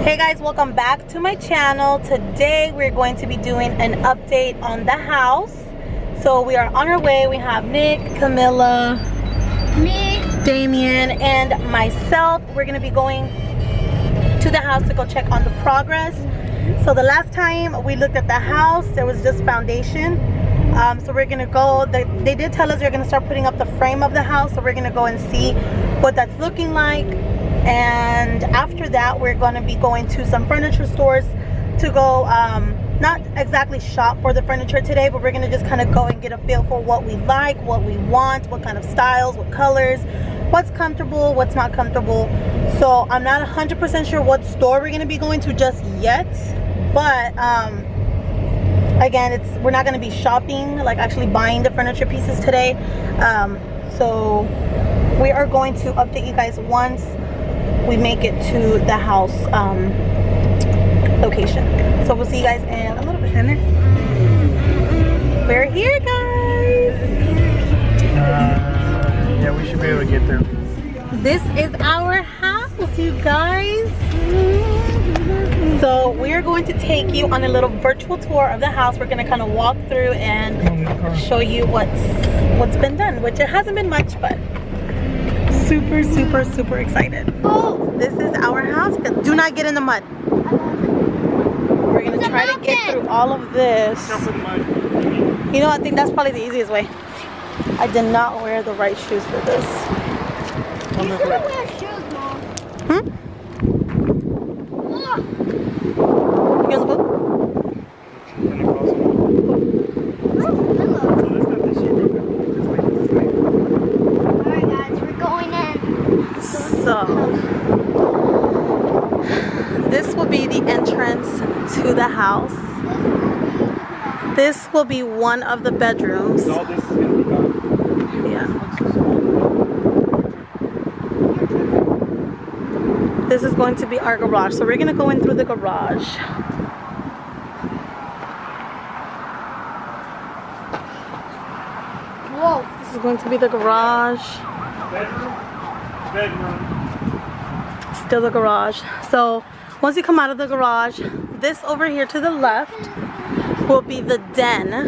Hey guys, welcome back to my channel. Today we're going to be doing an update on the house. So we are on our way. We have Nick, Camilla, me, Damien, and myself. We're going to be going to the house to go check on the progress. So the last time we looked at the house, there was just foundation. So we're going to go, they did tell us they're going to start putting up the frame of the house. So we're going to go and see what that's looking like. And after that, we're going to be going to some furniture stores to go, not exactly shop for the furniture today, but we're going to just kind of go and get a feel for what we like, what we want, what kind of styles, what colors, what's comfortable, what's not comfortable. So I'm not 100% sure what store we're going to be going to just yet, but again, we're not going to be shopping, like actually buying the furniture pieces today. So we are going to update you guys once we make it to the house location. So we'll see you guys in a little bit. We're here, guys. Yeah, we should be able to get there. This is our house, you guys. So we're going to take you on a little virtual tour of the house. We're going to kind of walk through and show you what's been done, which it hasn't been much, but super excited. This is our house. Do not get in the mud. We're gonna try to get through all of this. You know, I think that's probably the easiest way. I did not wear the right shoes for this. You should wear shoes, Mom. You gonna go? So this will be the entrance to the house. This will be one of the bedrooms. Yeah. This is going to be our garage. So we're going to go in through the garage. Whoa. This is going to be the garage. Bedroom. Still the garage. So once you come out of the garage, this over here to the left will be the den,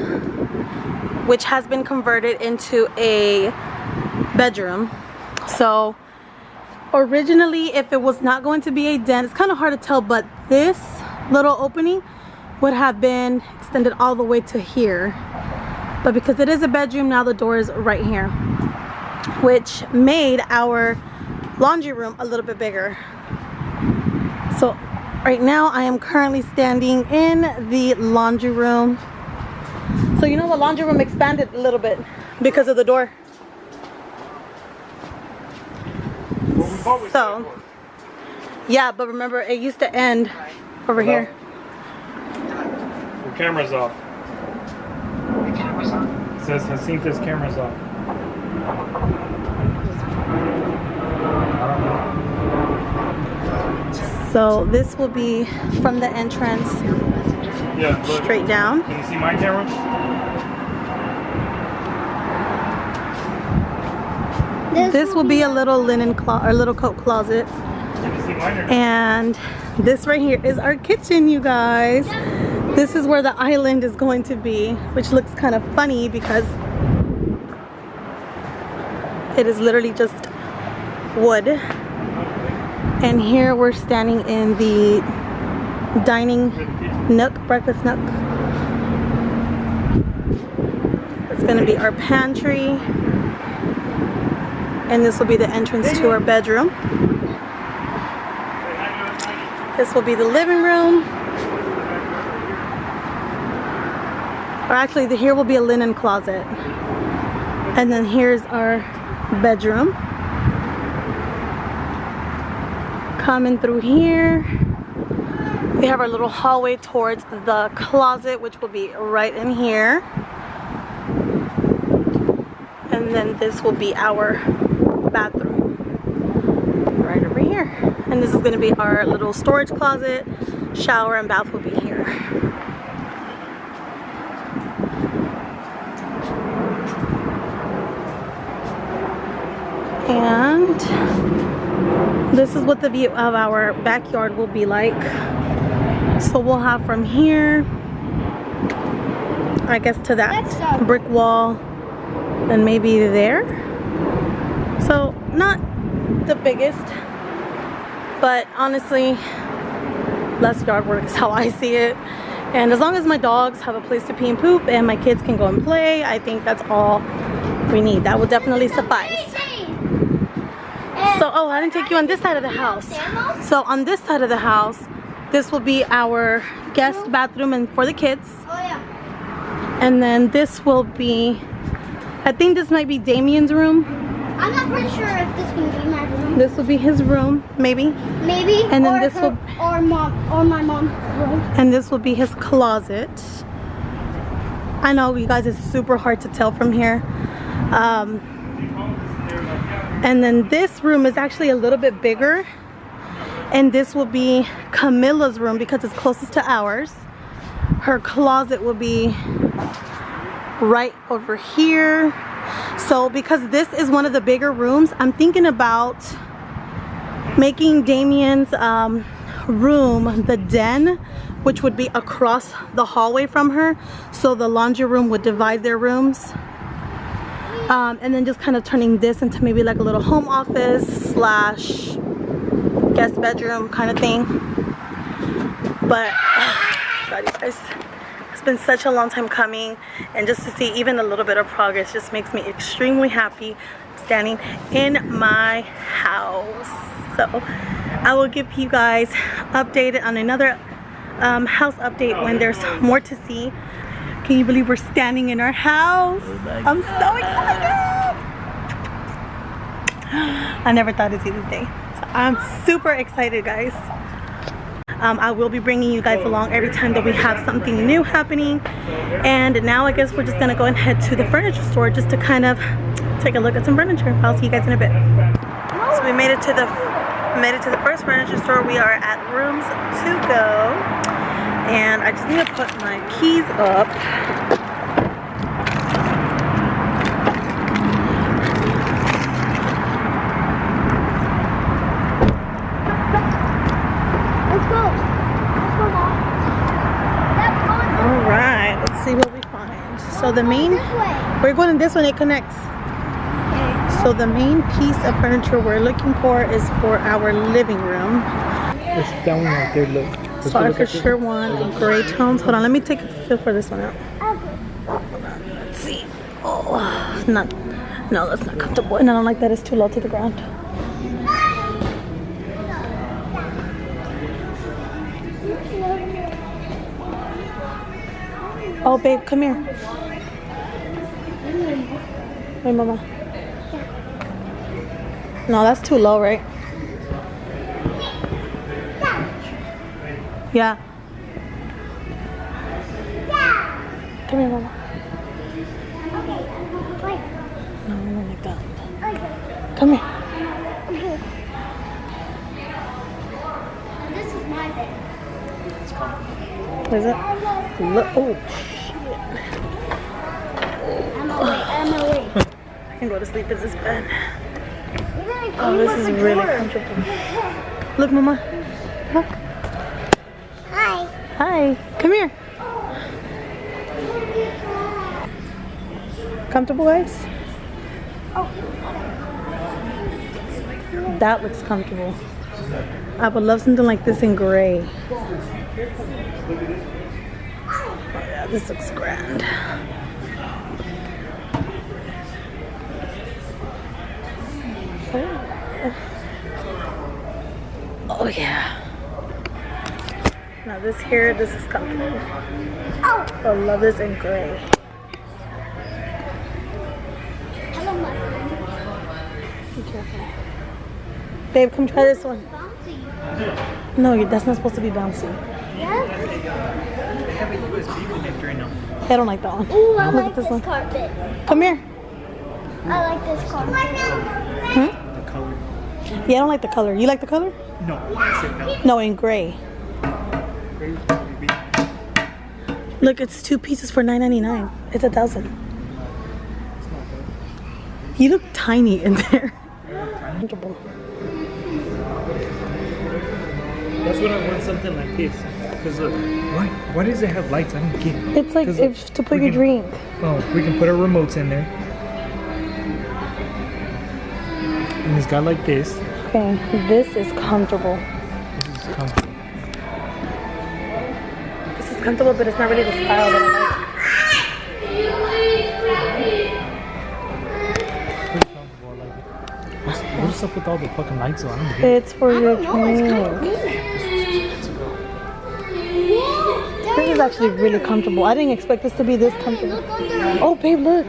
which has been converted into a bedroom. So originally, if it was not going to be a den, it's kind of hard to tell, but this little opening would have been extended all the way to here. But because it is a bedroom, now the door is right here, which made our laundry room a little bit bigger. So right now I am currently standing in the laundry room. So you know, the laundry room expanded a little bit because of the door. So yeah, but remember, it used to end over here. The camera's off. The camera's on? It says Jacinta's camera's off. So this will be from the entrance, straight down. Can you see my camera? This will be a little linen or little coat closet. Can you see mine? And this right here is our kitchen, you guys. This is where the island is going to be, which looks kind of funny because it is literally just wood. And here we're standing in the dining nook, breakfast nook. It's going to be our pantry. And this will be the entrance to our bedroom. This will be the living room. Or actually, here will be a linen closet. And then here's our bedroom. Coming through here, we have our little hallway towards the closet, which will be right in here. And then this will be our bathroom right over here. And this is going to be our little storage closet. Shower and bath will be here. And This is what the view of our backyard will be like. So we'll have from here, I guess, to that brick wall, and maybe there. So not the biggest, but honestly, less yard work is how I see it. And as long as my dogs have a place to pee and poop and my kids can go and play, I think that's all we need. That will definitely suffice. So, oh, I didn't take you on this side of the house. So on this side of the house, this will be our guest bathroom and for the kids. Oh yeah. And then this will be, I think this might be Damien's room. I'm not pretty sure if this can be my room. This will be his room, maybe. Maybe. And then or this will, or my mom's room. and this will be his closet. I know, you guys, it's super hard to tell from here. And then this room is actually a little bit bigger, and this will be Camilla's room because it's closest to ours. Her closet will be right over here. So because this is one of the bigger rooms, I'm thinking about making Damien's room the den, which would be across the hallway from her, so the laundry room would divide their rooms. And then just kind of turning this into maybe like a little home office slash guest bedroom kind of thing. But God, you guys, it's been such a long time coming, and just to see even a little bit of progress just makes me extremely happy standing in my house. So I will give you guys updated on another house update when there's more to see. Can you believe we're standing in our house? I'm so excited. I never thought to see this day. So I'm super excited, guys. I will be bringing you guys along every time that we have something new happening. And now I guess we're just gonna go and head to the furniture store just to kind of take a look at some furniture. I'll see you guys in a bit. So we made it to the first furniture store. We are at rooms to go. And I just need to put my keys up. Let's go. Let's go, Mom. All right, let's see what we find. So the main, we're going this one, it connects. So the main piece of furniture we're looking for is for our living room. It's that one right there, look. So I for sure want gray tones. Hold on, let me take a feel for this one out. Let's see. Oh, no, that's not comfortable. And I don't like that it's too low to the ground. Oh, babe, come here. Wait, Mama. No, that's too low, right? Yeah. Come here, Mama. No, I don't like that. Come here. This is my bed. Is it? Look. Oh, I'm away. I can go to sleep in this bed. Oh, this is really comfortable. Look, Mama. Look. Hi. Hi. Come here. Comfortable, guys? Oh. That looks comfortable. I would love something like this in gray. Oh, yeah, this looks grand. Oh yeah. Now this here, this is comfortable. Oh. I love this in gray. Hello, my friend. Be careful. Babe, come try this one. Bouncy. No, that's not supposed to be bouncy. Yeah? I don't like that one. Ooh, I Look like at this this one. carpet. Come here. I like this carpet. Hmm? The color. Yeah, I don't like the color. You like the color? No, I said no. No, in gray. Look, it's 2 pieces for $9.99. It's 1,000. You look tiny in there. That's what I want, something like this. Because look, why does it have lights? I don't get it. It's like if to put your drink. Oh, we can put our remotes in there. And it's got like this. Okay, this is comfortable. This is comfortable. This is comfortable, but it's not really the style that I like. Pretty comfortable, I like it. What's up with all the fucking lights on? It's for your drink. This is actually really comfortable. I didn't expect this to be this comfortable. Oh, babe, look.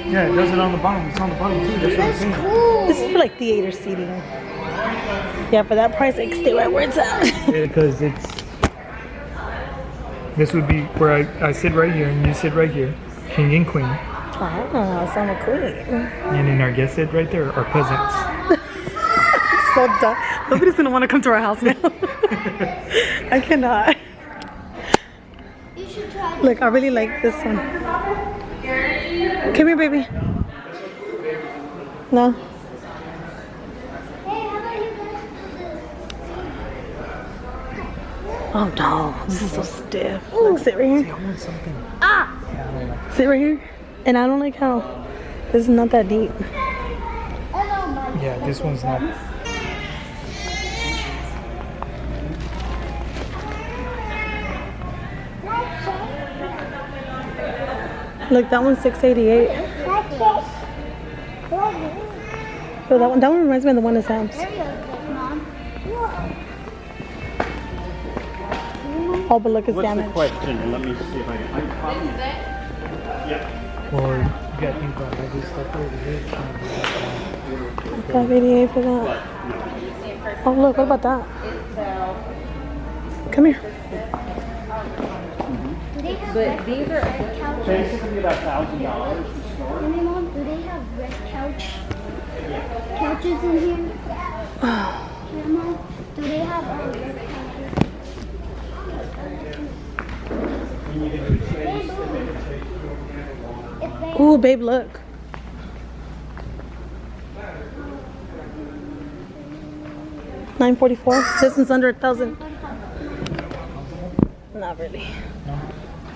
Yeah, it does it on the bottom. It's on the bottom too. That's what I'm saying. Cool. This is for like theater seating. Yeah, for that price, like, stay right where it's at. Because this would be where I sit right here and you sit right here. King and queen. Oh, so I'm a queen. And then our guests sit right there, our peasants. So dumb. Nobody's gonna want to come to our house now. I cannot. You should try. Look, I really like this one. Come here, baby. No. Hey, how about you guys do this? Oh no, this is so stiff. Look, sit right here. I want something. Ah! Sit right here. And I don't like how this is not that deep. Hello, my Yeah, this one's not. Look, that one's $688. So that one reminds me of the one in Sam's. Oh, but look, it's What's the damaged. question? And let me see if I can. Or you gotta think about all this stuff over here. $588 for that. Oh, look, what about that? Come here. But these are couches. Basically about $1,000 to store. Mom, do they have red couches in here? Grandma, do they have red couches? Ooh, babe, look. $944. This one's under 1,000. Not really.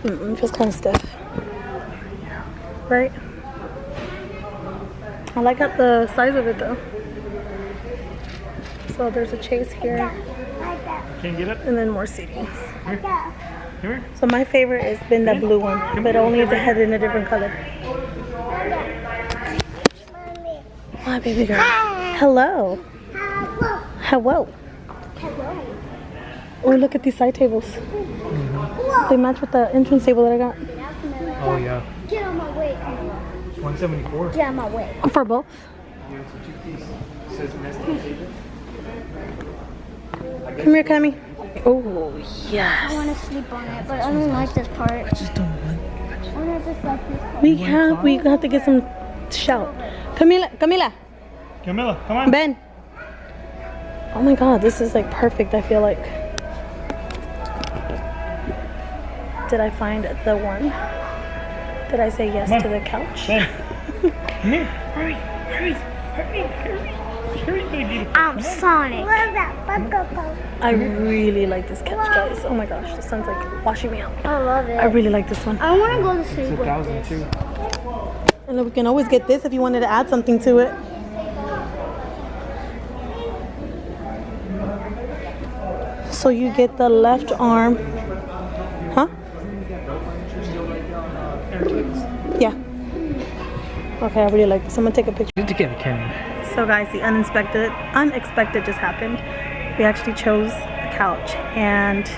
It feels kind of stiff. Right? I like the size of it though. So there's a chase here, Like that. Can't get it? and then more seating. Like that. Come here. So my favorite has been the blue one, but only if they had it in a different color. Mommy. Hi, baby girl. Hello. Hello. Hello. Hello. Oh, look at these side tables. Whoa. They match with the entrance table that I got. Oh yeah. Get on my way, Camilla. It's 174. Get on my way. For both. Yeah, it's a two-piece. It says nesting table. Come here, Cami. Oh, I yes. want to sleep on it, but I don't like this part. I just don't want. I want to just like this part. We have to get some shout. Camila. Camilla, come on. Ben. Oh my God, this is like perfect, I feel like. Did I find the one? Did I say yes to the couch? Ben, come here. Hurry, baby. I'm Sonic. I really like this couch, guys. Oh my gosh, the sun's like washing me out. I love it. I really like this one. I want to go to sleep It's with 1,000 this. too. And we can always get this if you wanted to add something to it. So you get the left arm. Huh? Yeah. Okay, I really like this. I'm gonna take a picture. Need to get a camera. So guys, the unexpected just happened. We actually chose a couch and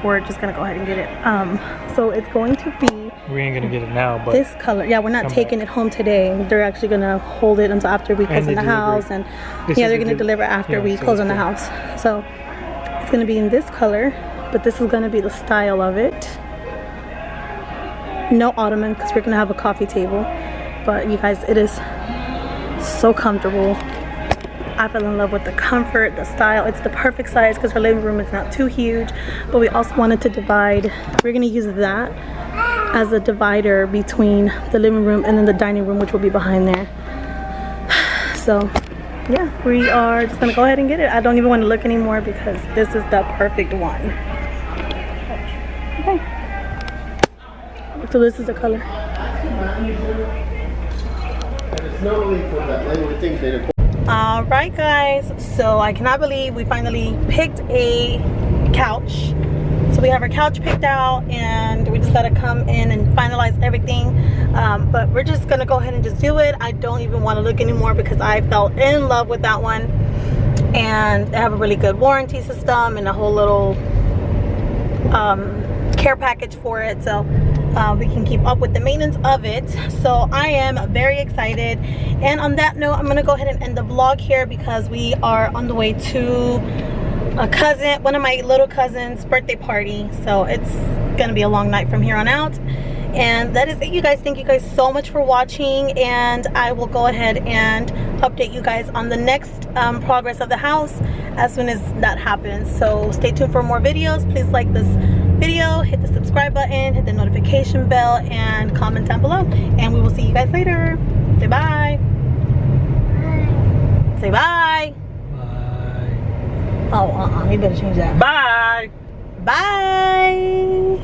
we're just gonna go ahead and get it. So it's going to be We ain't gonna get it now, but this color. Yeah, we're not taking it home today. They're actually gonna hold it until after we close the on the house, and This yeah, is they're the gonna deliver after we so close it's on the good. house. So it's gonna be in this color, but this is gonna be the style of it. No ottoman because we're gonna have a coffee table. But you guys, it is so comfortable. I fell in love with the comfort, the style. It's the perfect size because our living room is not too huge, but we also wanted to divide. We're gonna use that as a divider between the living room and then the dining room, which will be behind there. So yeah, we are just gonna go ahead and get it. I don't even want to look anymore because this is the perfect one. Okay. So this is the color. All right, guys. So I cannot believe we finally picked a couch. So we have our couch picked out, and we just gotta come in and finalize everything. But we're just gonna go ahead and just do it. I don't even want to look anymore because I fell in love with that one, and they have a really good warranty system and a whole little care package for it, so we can keep up with the maintenance of it. So I am very excited, and on that note, I'm gonna go ahead and end the vlog here because we are on the way to a cousin, one of my little cousins' birthday party, so it's gonna be a long night from here on out. And that is it, you guys. Thank you guys so much for watching, and I will go ahead and update you guys on the next progress of the house as soon as that happens. So stay tuned for more videos. Please like this video, hit the subscribe button, hit the notification bell, and comment down below, and we will see you guys later. Say bye. Bye. Say bye. Bye. Oh, you better change that. Bye. Bye.